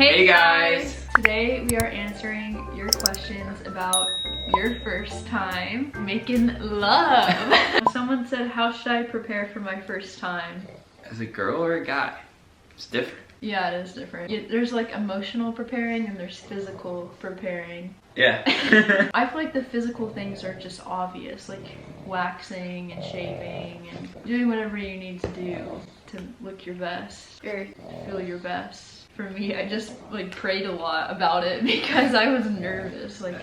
Hey guys! Today we are answering your questions about your first time making love. Someone said, how should I prepare for my first time? As a girl or a guy? It's different. Yeah, it is different. There's like emotional preparing and there's physical preparing. Yeah. I feel like the physical things are just obvious, like waxing and shaving and doing whatever you need to do to look your best or feel your best. For me, I just like prayed a lot about it because I was nervous. Like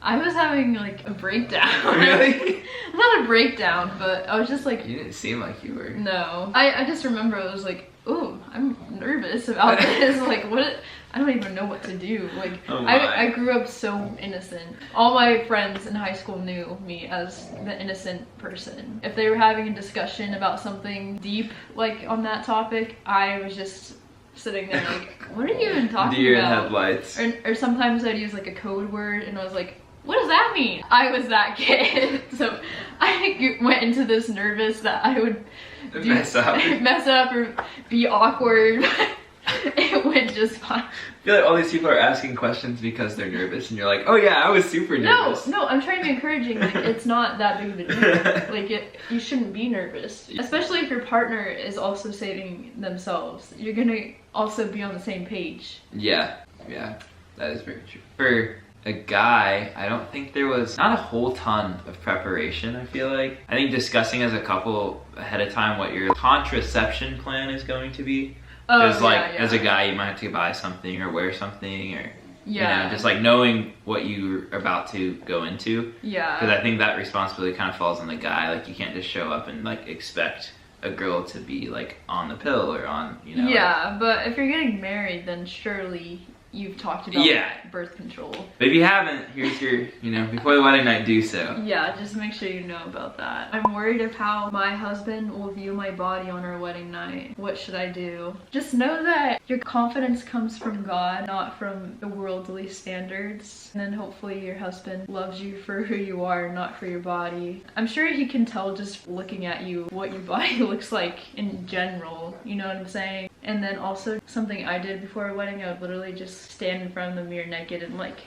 I was having like a breakdown. Really? Not a breakdown, but I was just like, You didn't seem like you were. no. I just remember I was like, oh, I'm nervous about this. Like what? I don't even know what to do. Like Oh I grew up so innocent. All my friends in high school knew me as the innocent person. If they were having a discussion about something deep like on that topic, I was just sitting there like, what are you even talking Deer in about? headlights. Or sometimes I'd use like a code word and I was like, what does that mean? I was that kid. So I went into this nervous that I would Mess up or be awkward. It went just fine. I feel like all these people are asking questions because they're nervous and you're like, oh yeah, I was super nervous. No, I'm trying to be encouraging. Like, it's not that big of a deal. Like, you shouldn't be nervous. Especially if your partner is also saving themselves. You're gonna also be on the same page. Yeah, that is very true. For a guy, I don't think there was not a whole ton of preparation, I feel like. I think discussing as a couple ahead of time what your contraception plan is going to be. Because as a guy, you might have to buy something or wear something or, you know, just like knowing what you're about to go into. Yeah. Because I think that responsibility kind of falls on the guy. Like, you can't just show up and like expect a girl to be like on the pill or on, you know. Yeah, but if you're getting married, then surely you've talked about birth control. But if you haven't, here's your, you know, before the wedding night, do so. Yeah, just make sure you know about that. I'm worried of how my husband will view my body on our wedding night. What should I do? Just know that your confidence comes from God, not from the worldly standards. And then hopefully your husband loves you for who you are, not for your body. I'm sure he can tell just looking at you what your body looks like in general. You know what I'm saying? And then also something I did before a wedding, I would literally just stand in front of the mirror naked and like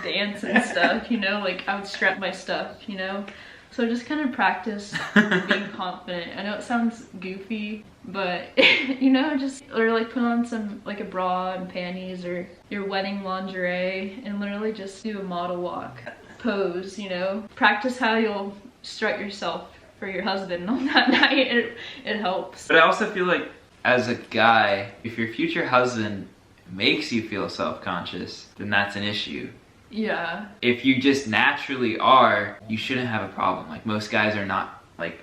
dance and stuff, you know, like I would strap my stuff, you know. So just kind of practice being confident. I know it sounds goofy, but you know, just or like put on some like a bra and panties or your wedding lingerie and literally just do a model walk pose, you know. Practice how you'll strut yourself for your husband on that night. It helps. But I also feel like as a guy, if your future husband makes you feel self-conscious, then that's an issue. Yeah. If you just naturally are, you shouldn't have a problem. Like, most guys are not, like,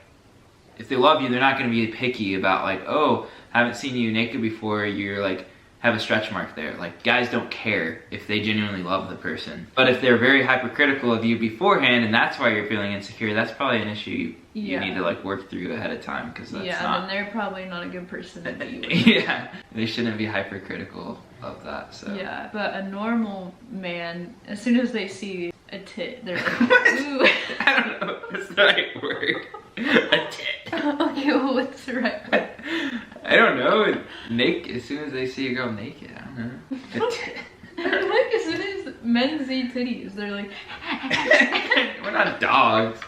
if they love you, they're not going to be picky about like, oh, haven't seen you naked before, you're like, have a stretch mark there. Like, guys don't care if they genuinely love the person. But if they're very hypercritical of you beforehand and that's why you're feeling insecure, that's probably an issue you need to like work through ahead of time, because that's then they're probably not a good person to be with. Yeah, they shouldn't be hypercritical of that. So yeah, but a normal man, as soon as they see a tit, they're like, ooh. I don't know if that's the right word. A tit. Okay, well, what's the right word? I don't know. Naked. As soon as they see a girl naked, I don't know. A tit. Like, as soon as men see titties, they're like, we're not dogs.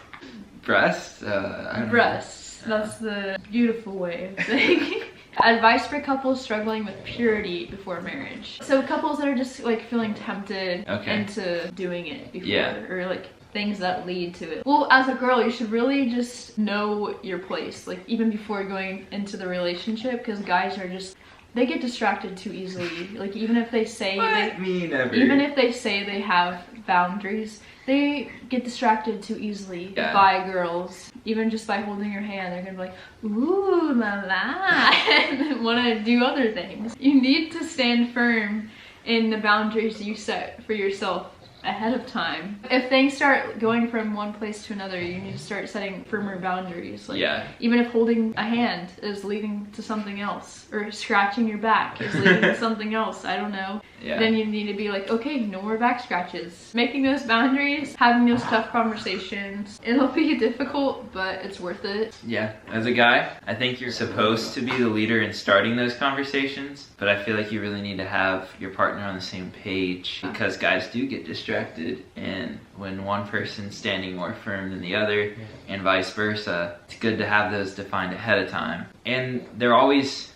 Breasts? I don't breasts. That's the beautiful way of saying. Advice for couples struggling with purity before marriage. So couples that are just like feeling tempted into doing it before, or like things that lead to it. Well, as a girl, you should really just know your place, like even before going into the relationship, because guys are just, they get distracted too easily. Like even if they say even if they say they have boundaries, they get distracted too easily by girls. Even just by holding your hand, they're gonna be like, ooh la la, and wanna do other things. You need to stand firm in the boundaries you set for yourself ahead of time. If things start going from one place to another, you need to start setting firmer boundaries. Like, yeah. even if holding a hand is leading to something else, or scratching your back is leading to something else, I don't know. Yeah. Then you need to be like, okay, no more back scratches. Making those boundaries, having those tough conversations. It'll be difficult, but it's worth it. Yeah. As a guy, I think you're supposed to be the leader in starting those conversations, but I feel like you really need to have your partner on the same page, because guys do get distracted, and when one person's standing more firm than the other and vice versa, it's good to have those defined ahead of time. And they're always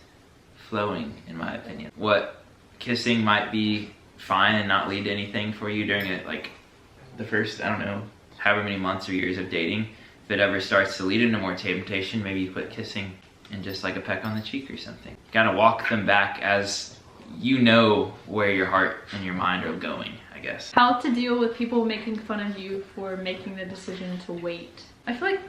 flowing, in my opinion. What kissing might be fine and not lead to anything for you during it, like the first, I don't know, however many months or years of dating. If it ever starts to lead into more temptation, maybe you put kissing in just like a peck on the cheek or something. Gotta walk them back as you know where your heart and your mind are going, I guess. How to deal with people making fun of you for making the decision to wait. I feel like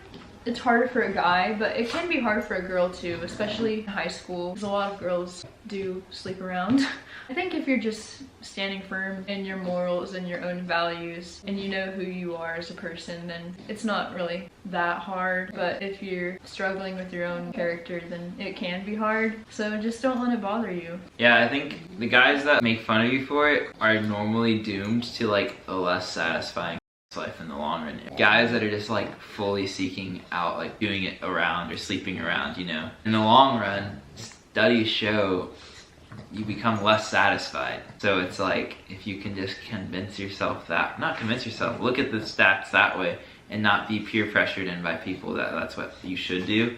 it's harder for a guy, but it can be hard for a girl too, especially in high school, because a lot of girls do sleep around. I think if you're just standing firm in your morals and your own values, and you know who you are as a person, then it's not really that hard. But if you're struggling with your own character, then it can be hard. So just don't let it bother you. Yeah, I think the guys that make fun of you for it are normally doomed to like a less satisfying life in the long run. Guys that are just like fully seeking out, like doing it around or sleeping around, you know, in the long run, studies show you become less satisfied. So it's like, if you can just convince yourself that, not convince yourself, look at the stats that way and not be peer pressured in by people that that's what you should do,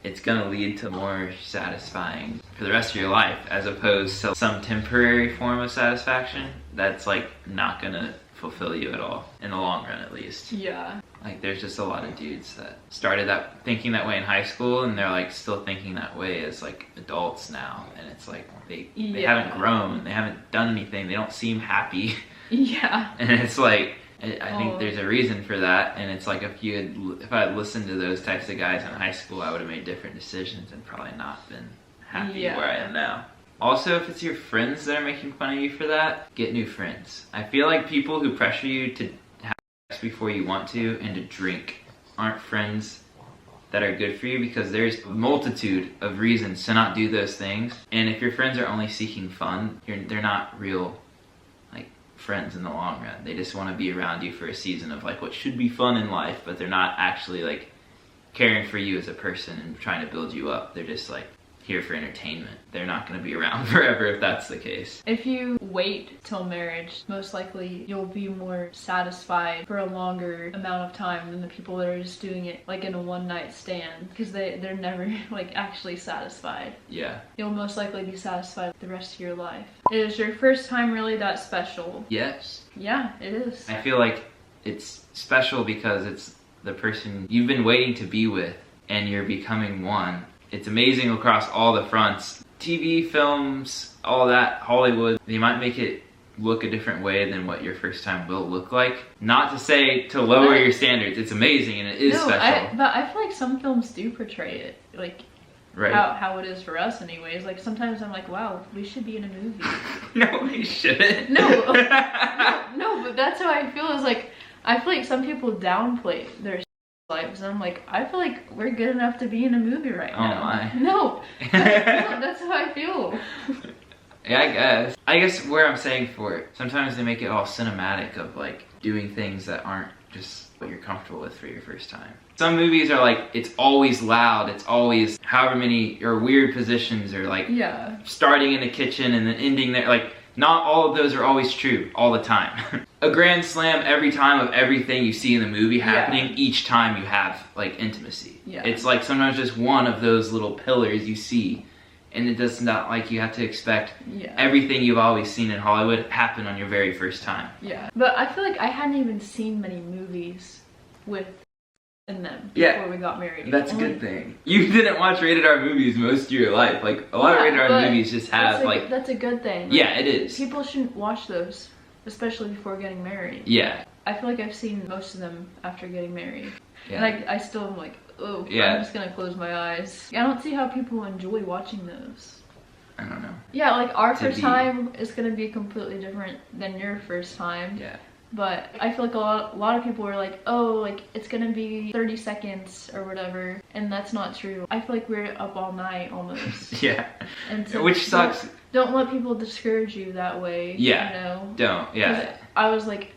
it's gonna lead to more satisfying for the rest of your life, as opposed to some temporary form of satisfaction that's like not gonna fulfill you at all, in the long run at least. Yeah. Like there's just a lot of dudes that started that thinking that way in high school, and they're like still thinking that way as like adults now, and it's like they haven't grown, they haven't done anything, they don't seem happy. Yeah. And it's like, I think there's a reason for that, and it's like if I had listened to those types of guys in high school, I would have made different decisions and probably not been happy where I am now. Also, if it's your friends that are making fun of you for that, get new friends. I feel like people who pressure you to have sex before you want to and to drink aren't friends that are good for you, because there's a multitude of reasons to not do those things. And if your friends are only seeking fun, they're not real like friends in the long run. They just want to be around you for a season of like what should be fun in life, but they're not actually like caring for you as a person and trying to build you up. They're just like here for entertainment. They're not going to be around forever if that's the case. If you wait till marriage, most likely you'll be more satisfied for a longer amount of time than the people that are just doing it like in a one-night stand, because they're never like actually satisfied. Yeah. You'll most likely be satisfied the rest of your life. Is your first time really that special? Yes. Yeah, it is. I feel like it's special because it's the person you've been waiting to be with, and you're becoming one. It's amazing across all the fronts. TV, films, all that, Hollywood, they might make it look a different way than what your first time will look like. Not to say to lower your standards, it's amazing and it is special. But I feel like some films do portray it, like how it is for us anyways. Like sometimes I'm like, wow, we should be in a movie. No, we shouldn't. No, but that's how I feel, is like, I feel like some people downplay their lives, and I'm like, I feel like we're good enough to be in a movie right now. Oh my. No, that's how I feel. Yeah, I guess where I'm saying for it, sometimes they make it all cinematic of like doing things that aren't just what you're comfortable with for your first time. Some movies are like, it's always loud, it's always however many or weird positions, or like starting in the kitchen and then ending there. Like, not all of those are always true all the time. A grand slam every time of everything you see in the movie happening, each time you have like intimacy. Yeah. It's like sometimes just one of those little pillars you see, and it does not, like, you have to expect everything you've always seen in Hollywood happen on your very first time. Yeah, but I feel like I hadn't even seen many movies with in them before we got married. That's a good thing. You didn't watch rated R movies most of your life. Like, a lot of rated R movies just have like... That's a good thing. Like, yeah, it is. People shouldn't watch those, especially before getting married. Yeah. I feel like I've seen most of them after getting married. Yeah. And I still am like, oh, I'm just gonna close my eyes. I don't see how people enjoy watching those. I don't know. Yeah, like our first time is gonna be completely different than your first time. Yeah. But I feel like a lot of people were like, oh, like it's gonna be 30 seconds or whatever, and that's not true. I feel like we're up all night almost. Yeah. And so which sucks. Don't let people discourage you that way. Yeah. You know? Don't. Yeah. I was like,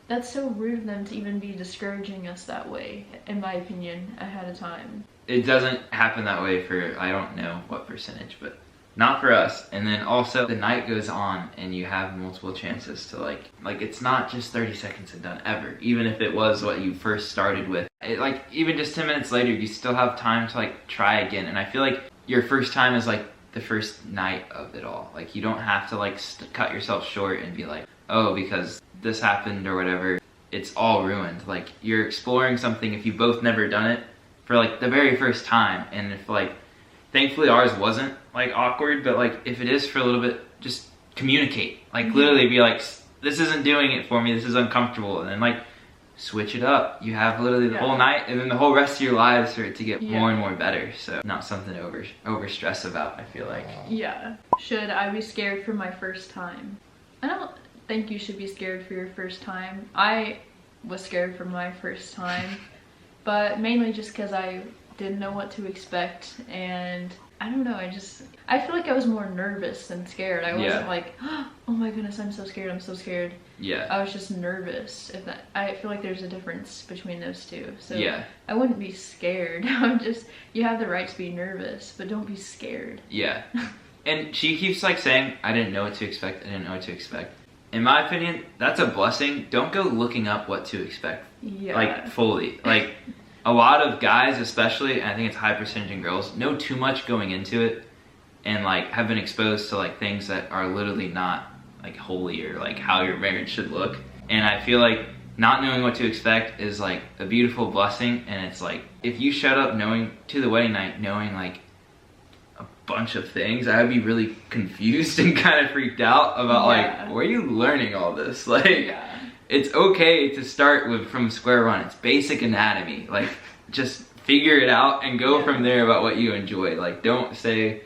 that's so rude of them to even be discouraging us that way, in my opinion, ahead of time. It doesn't happen that way for, I don't know what percentage, but not for us. And then also the night goes on and you have multiple chances to like it's not just 30 seconds and done ever. Even if it was what you first started with, like even just 10 minutes later, you still have time to like try again. And I feel like your first time is like the first night of it all. Like you don't have to like cut yourself short and be like, oh, because this happened or whatever, it's all ruined. Like you're exploring something if you both never done it for like the very first time. And if like, thankfully ours wasn't like awkward, but like if it is for a little bit, just communicate. Like literally be like, this isn't doing it for me, this is uncomfortable, and then like switch it up. You have literally the whole night and then the whole rest of your lives for it to get more and more better. So not something to over stress about, I feel like. Yeah. Should I be scared for my first time? I don't think you should be scared for your first time. I was scared for my first time, but mainly just because I didn't know what to expect, and I don't know, I feel like I was more nervous than scared. I wasn't like, oh my goodness, I'm so scared, I'm so scared. Yeah. I was just nervous. I feel like there's a difference between those two. So yeah. I wouldn't be scared. You have the right to be nervous, but don't be scared. Yeah. And she keeps like saying, I didn't know what to expect, I didn't know what to expect. In my opinion, that's a blessing. Don't go looking up what to expect. Yeah. Like fully. Like a lot of guys especially, and I think it's a high percentage in girls, know too much going into it and like have been exposed to like things that are literally not like holy or like how your marriage should look. And I feel like not knowing what to expect is like a beautiful blessing. And it's like, if you showed up to the wedding night knowing like a bunch of things, I would be really confused and kind of freaked out about like, where are you learning all this? Like, it's okay to start from square one. It's basic anatomy. Like, just figure it out and go from there about what you enjoy. Like, don't say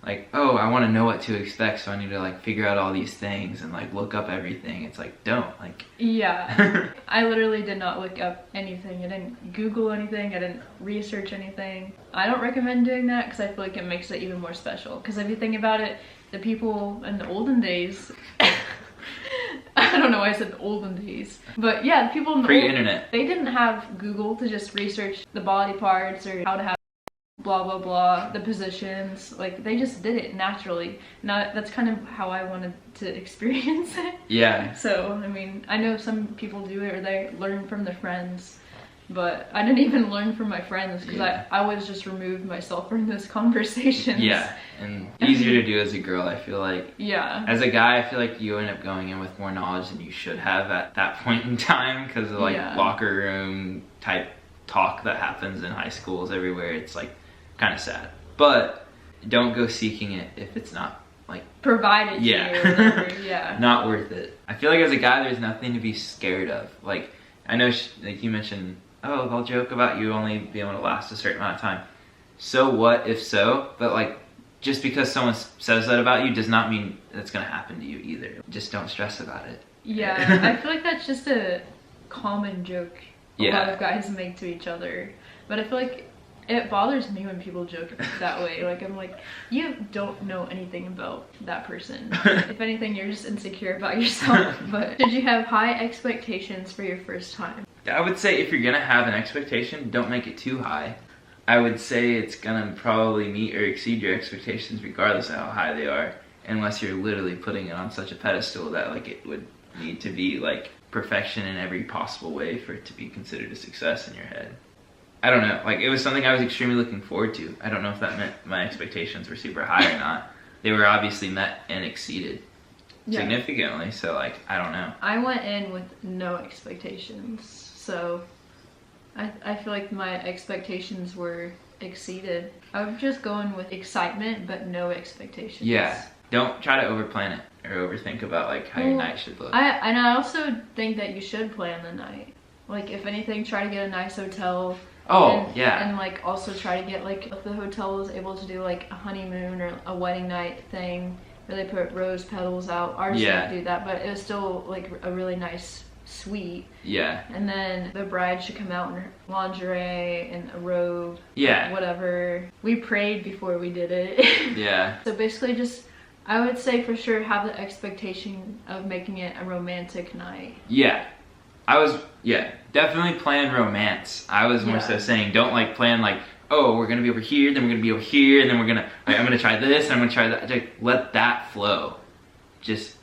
like, oh, I want to know what to expect, so I need to like figure out all these things and like look up everything. It's like, don't. Like, yeah. I literally did not look up anything. I didn't Google anything. I didn't research anything. I don't recommend doing that because I feel like it makes it even more special. Because if you think about it, the people in the olden days, I don't know why I said the olden days, but yeah, the people in the pre-internet, they didn't have Google to just research the body parts or how to have blah blah blah, the positions. Like, they just did it naturally. Now that's kind of how I wanted to experience it. Yeah. So I mean, I know some people do it or they learn from their friends, but I didn't even learn from my friends because I always just removed myself from those conversations. Yeah, and easier to do as a girl, I feel like. Yeah. As a guy, I feel like you end up going in with more knowledge than you should have at that point in time because of like locker room type talk that happens in high schools everywhere. It's like kind of sad, but don't go seeking it if it's not like provided to you or whatever. Not worth it. I feel like as a guy, there's nothing to be scared of. Like, I know like you mentioned, oh, they'll joke about you only being able to last a certain amount of time. So what if so? But like, just because someone says that about you does not mean that's gonna happen to you either. Just don't stress about it. Yeah. I feel like that's just a common joke a lot of guys make to each other, but I feel like it bothers me when people joke that way. Like, I'm like, you don't know anything about that person. If anything, you're just insecure about yourself. But should you have high expectations for your first time? I would say if you're gonna have an expectation, don't make it too high. I would say it's gonna probably meet or exceed your expectations regardless of how high they are, unless you're literally putting it on such a pedestal that like it would need to be like perfection in every possible way for it to be considered a success in your head. I don't know, like it was something I was extremely looking forward to. I don't know if that meant my expectations were super high or not. They were obviously met and exceeded significantly, so like, I don't know. I went in with no expectations, so I feel like my expectations were exceeded. I was just going with excitement, but no expectations. Yeah, don't try to overplan it or overthink about like how your night should look. I also think that you should plan the night. Like, if anything, try to get a nice hotel. And like also try to get like, if the hotel is able to do like a honeymoon or a wedding night thing where they put rose petals out. Ours didn't do that, but it was still like a really nice sweet. Yeah. And then the bride should come out in her lingerie and a robe. Yeah. Whatever. We prayed before we did it. Yeah. So basically just, I would say for sure have the expectation of making it a romantic night. Yeah. Definitely plan romance. I was more so saying don't like plan like, oh, we're gonna be over here, then we're gonna be over here, and then we're gonna, like, I'm gonna try this, and I'm gonna try that. Like, let that flow. Just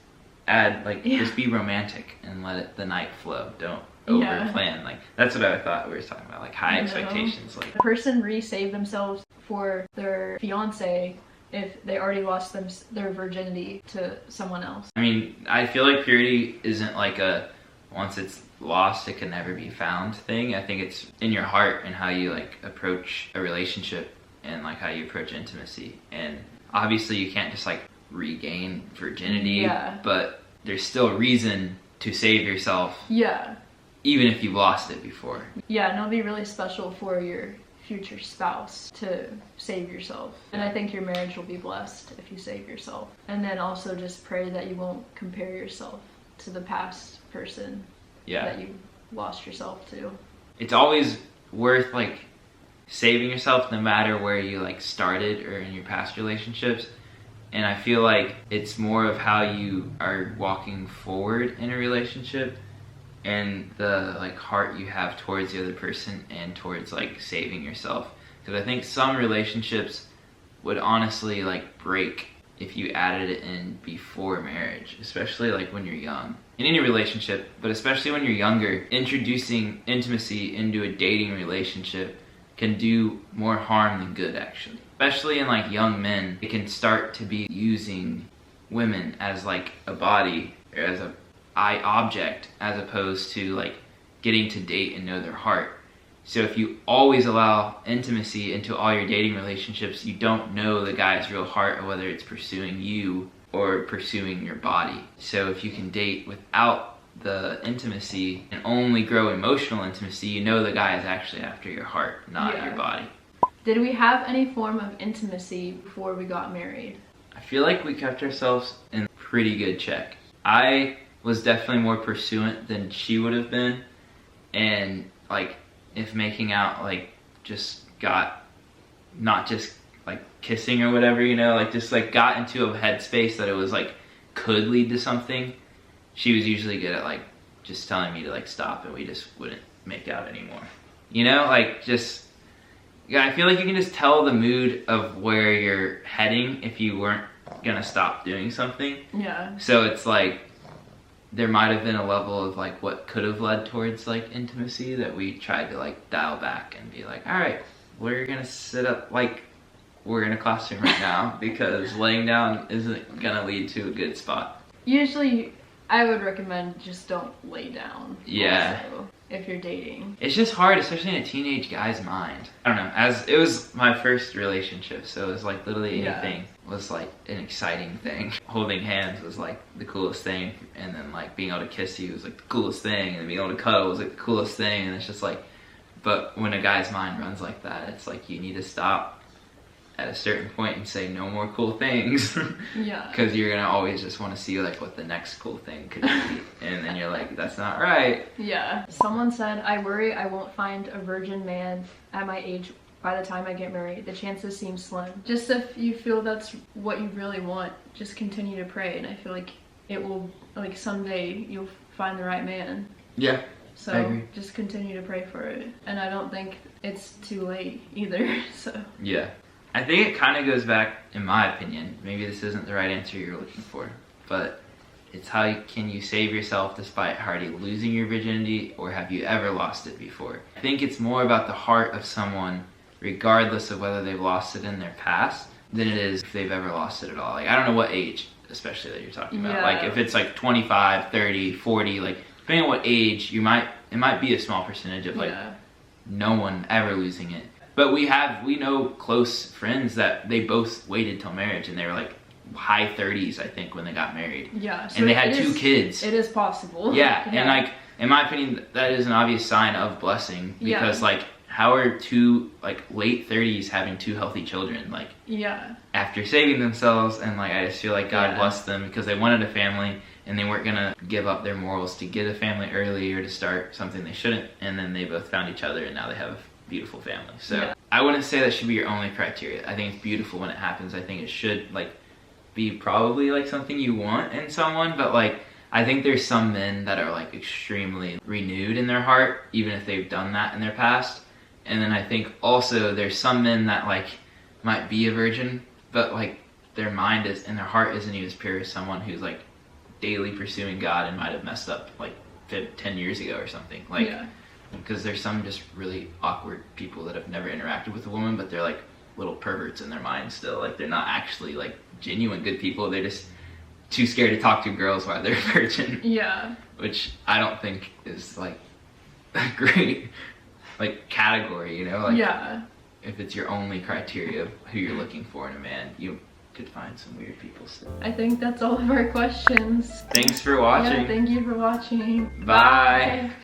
add, like, just be romantic and let the night flow. Don't over plan. Like, that's what I thought we were talking about, like high expectations. Like, the person re-saved themselves for their fiance if they already lost their virginity to someone else. I mean, I feel like purity isn't like a once it's lost it can never be found thing. I think it's in your heart and how you like approach a relationship and like how you approach intimacy. And obviously you can't just like regain virginity, but there's still reason to save yourself. Yeah. Even if you've lost it before. Yeah, and it'll be really special for your future spouse to save yourself. And I think your marriage will be blessed if you save yourself. And then also just pray that you won't compare yourself to the past person that you lost yourself to. It's always worth like saving yourself no matter where you like started or in your past relationships. And I feel like it's more of how you are walking forward in a relationship and the like heart you have towards the other person and towards like saving yourself. Because I think some relationships would honestly like break if you added it in before marriage, especially like when you're young. In any relationship, but especially when you're younger, introducing intimacy into a dating relationship can do more harm than good, actually. Especially in like young men, it can start to be using women as like a body or as a eye object as opposed to like getting to date and know their heart. So if you always allow intimacy into all your dating relationships, you don't know the guy's real heart or whether it's pursuing you or pursuing your body. So if you can date without the intimacy and only grow emotional intimacy, you know the guy is actually after your heart, not your body. Did we have any form of intimacy before we got married? I feel like we kept ourselves in pretty good check. I was definitely more pursuant than she would have been, and like if making out like just got not just like kissing or whatever, you know, like just like got into a headspace that it was like could lead to something, she was usually good at like just telling me to like stop and we just wouldn't make out anymore. You know, like just I feel like you can just tell the mood of where you're heading if you weren't gonna stop doing something. Yeah. So it's like there might have been a level of like what could have led towards like intimacy that we tried to like dial back and be like, all right, we're gonna sit up like we're in a classroom right now because laying down isn't gonna lead to a good spot. Usually I would recommend just don't lay down. Yeah. Also, if you're dating. It's just hard, especially in a teenage guy's mind. I don't know, as it was my first relationship, so it was like literally anything was like an exciting thing. Holding hands was like the coolest thing, and then like being able to kiss you was like the coolest thing, and being able to cuddle was like the coolest thing, and it's just like, but when a guy's mind runs like that, it's like you need to stop at a certain point and say no more cool things. Yeah. Because you're gonna always just want to see like what the next cool thing could be, and then you're like, that's not right. Yeah. Someone said, I worry I won't find a virgin man at my age by the time I get married. The chances seem slim. Just if you feel that's what you really want, just continue to pray, and I feel like it will, like someday you'll find the right man. Yeah. So I agree. Just continue to pray for it. And I don't think it's too late either, so. Yeah. I think it kind of goes back, in my opinion, maybe this isn't the right answer you're looking for, but it's can you save yourself despite already losing your virginity, or have you ever lost it before? I think it's more about the heart of someone, regardless of whether they've lost it in their past, than it is if they've ever lost it at all. Like, I don't know what age, especially that you're talking about. Like, if it's like 25, 30, 40, like, depending on what age, it might be a small percentage of like no one ever losing it. But we know close friends that they both waited till marriage, and they were like high 30s, I think, when they got married. Yeah. So and they had 2 kids. It is possible. Yeah. And like, in my opinion, that is an obvious sign of blessing, because like how are two like late 30s having two healthy children? Like, yeah, after saving themselves, and like I just feel like God Yeah. blessed them because they wanted a family and they weren't gonna give up their morals to get a family early or to start something they shouldn't, and then they both found each other and now they have a beautiful family. So Yeah. I wouldn't say that should be your only criteria. I think it's beautiful when it happens. I think it should like be probably like something you want in someone, but like I think there's some men that are like extremely renewed in their heart even if they've done that in their past. And then I think also there's some men that like might be a virgin, but like their mind is and their heart isn't even as pure as someone who's like daily pursuing God and might have messed up like 10 years ago or something. Like, yeah, because there's some just really awkward people that have never interacted with a woman, but they're like little perverts in their mind still. Like they're not actually like genuine good people. They're just too scared to talk to girls while they're a virgin. yeah, Which I don't think is like a great like category, you know? Like, yeah. if it's your only criteria of who you're looking for in a man, you could find some weird people still. I think that's all of our questions. Thanking. Thanks for watching. Yeah, thank you for watching. Bye.